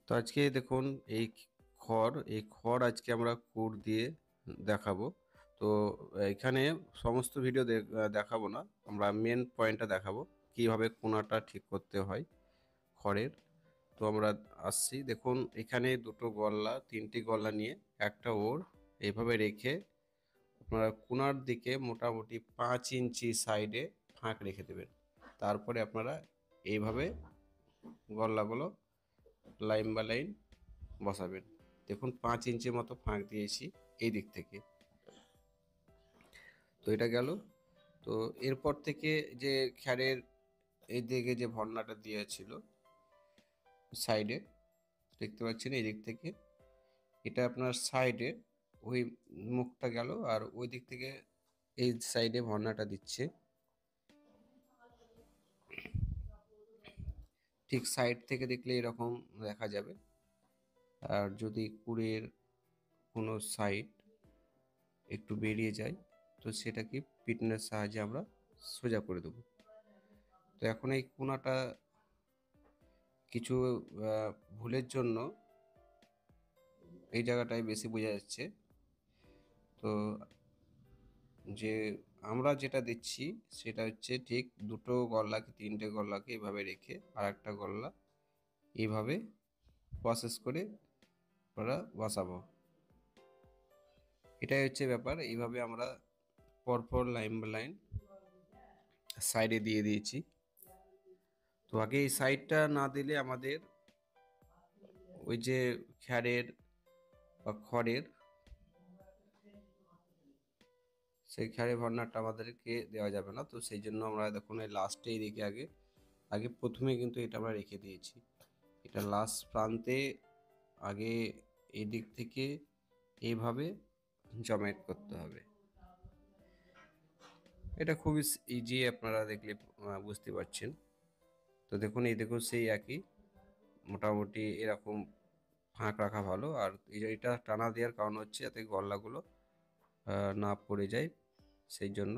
তো আজকে দেখুন এই খড় আজকে আমরা কুড় দিয়ে দেখাবো। তো এখানে সমস্ত ভিডিও দেখাবো না, আমরা মেন পয়েন্টটা দেখাবো কিভাবে কোনাটা ঠিক করতে হয় খড়ের। তো আমরা আসছি, দেখুন এখানে দুটো গল্লা, তিনটি গল্লা নিয়ে একটা ওর এইভাবে রেখে আপনারা কোনার দিকে মোটামুটি 5 ইঞ্চি সাইডে ফাঁক রেখে দেবেন। তারপরে আপনারা এইভাবে গল্লাগুলো লাইন বাই লাইন বসাবেন। দেখুন 5 ইঞ্চি মতো ফাঁক দিয়েছি এই দিক থেকে। তো এটা গেল। তো এরপর থেকে যে খ্যারের এই দিকে যে ভর্নাটা দিয়েছিল সাইডে, দেখতে পাচ্ছেন এই দিক থেকে, এটা আপনার সাইডে ওই মুখটা গেল, আর ওই দিক থেকে এই সাইডে ভর্নাটা দিচ্ছে। ঠিক সাইড থেকে দেখলে এরকম দেখা যাবে। আর যদি কুড়ের কোনো সাইড একটু বেরিয়ে যায়, তো সেটাকে পিটনের সাহায্যে আমরা সোজা করে দেবো। তো এখন এই কোনাটা কিছু ভুলের জন্য এই জায়গাটায় বেশি বোঝা যাচ্ছে। তো যে আমরা যেটা দিচ্ছি সেটা হচ্ছে ঠিক দুটো গল্লাকে, তিনটে গল্লাকে এভাবে রেখে আর একটা গল্লা এইভাবে প্রসেস করে আমরা বসাবো। এটাই হচ্ছে ব্যাপার। এইভাবে আমরা পরপর লাইন বাই লাইন সাইডে দিয়ে দিয়েছি। তো আগে এই সাইডটা না দিলে আমাদের ওই যে খ্যারের বা খড়ের সেই খ্যারের ভর্নারটা আমাদেরকে দেওয়া যাবে না। তো সেই জন্য আমরা দেখুন এই লাস্টে এদিকে আগে আগে প্রথমে কিন্তু এটা আমরা রেখে দিয়েছি। এটা লাস্ট প্রান্তে আগে এই দিক থেকে এইভাবে জমায়েত করতে হবে। এটা খুবই ইজি, আপনারা দেখলে বুঝতে পারছেন। তো দেখুন এই দেখুন সেই একই, মোটামুটি এরকম ফাঁক রাখা ভালো। আর এটা টানা দেওয়ার কারণ হচ্ছে যাতে গল্লাগুলো না পড়ে যায়, সেই জন্য।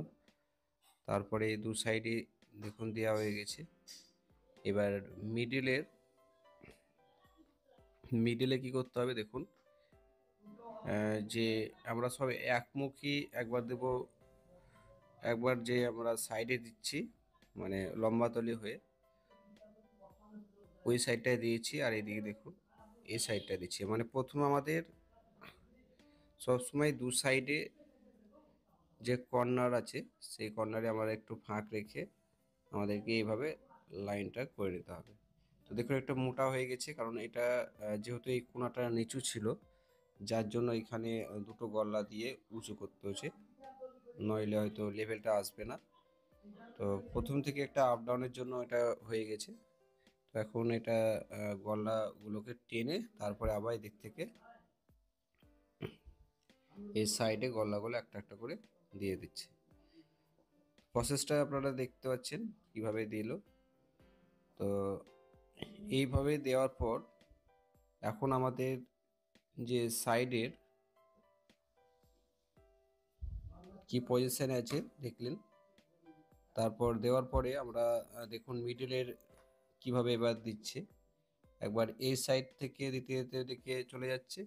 তারপরে এই দু সাইডে দেখুন দেওয়া হয়ে গেছে। এবার মিডিলের মিডিলে কি করতে হবে দেখুন, যে আমরা সব একমুখী একবার দেব, একবার যে আমরা সাইডে দিচ্ছি মানে লম্বা তলি হয়ে ওই সাইডটায় দিয়েছি, আর এদিকে দেখুন এই সাইডটা দিচ্ছি। মানে প্রথমে আমাদের সবসময় দু সাইডে যে কর্নার আছে সেই কর্নারে আমরা একটু ফাঁক রেখে আমাদেরকে এইভাবে লাইনটা করে নিতে হবে। তো দেখুন একটা মোটা হয়ে গেছে, কারণ এটা যেহেতু এই কোণাটা নিচু ছিল, যার জন্য এখানে দুটো গল্লা দিয়ে উঁচু করতে হচ্ছে, নইলে হয়তো লেভেলটা আসবে না। তো প্রথম থেকে একটা আপ ডাউনের জন্য এটা হয়ে গেছে। তো এখন এটা গল্লাগুলোকে টেনে তারপরে আবার এদিক থেকে এই সাইডে গল্লাগুলো একটা একটা করে দিয়ে দিচ্ছে। প্রসেসটা আপনারা দেখতে পাচ্ছেন কিভাবে দিল। তো এইভাবে দেওয়ার পর এখন আমাদের যে সাইডের কি পজিশনে আছে দেখলেন। তারপর দেওয়ার পরে আমরা দেখুন মিডলের কিভাবে এবার দিচ্ছে। একবার এই সাইড থেকে দিতে দিতে দিকে চলে যাচ্ছে,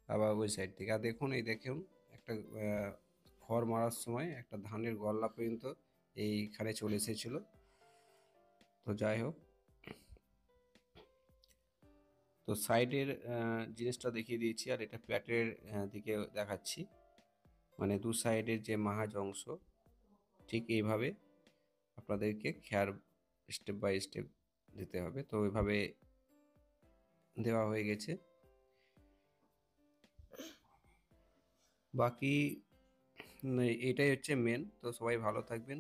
আবার ওই সাইড থেকে। আর দেখুন এই দেখুন একটা খড় মারার সময় একটা ধানের গল্লা পর্যন্ত এইখানে চলে এসেছিল। তো যাই হোক, তো সাইডের জিনিসটা দেখিয়ে দিয়েছি, আর এটা প্যাটের দিকে দেখাচ্ছি। মানে দু সাইডের যে মাহাজ অংশ, ঠিক এইভাবে আপনাদেরকে খেয়ার স্টেপ বাই স্টেপ দিতে হবে। তো ওইভাবে দেওয়া হয়ে গেছে। বাকি এটাই হচ্ছে মেন। তো সবাই ভালো থাকবেন।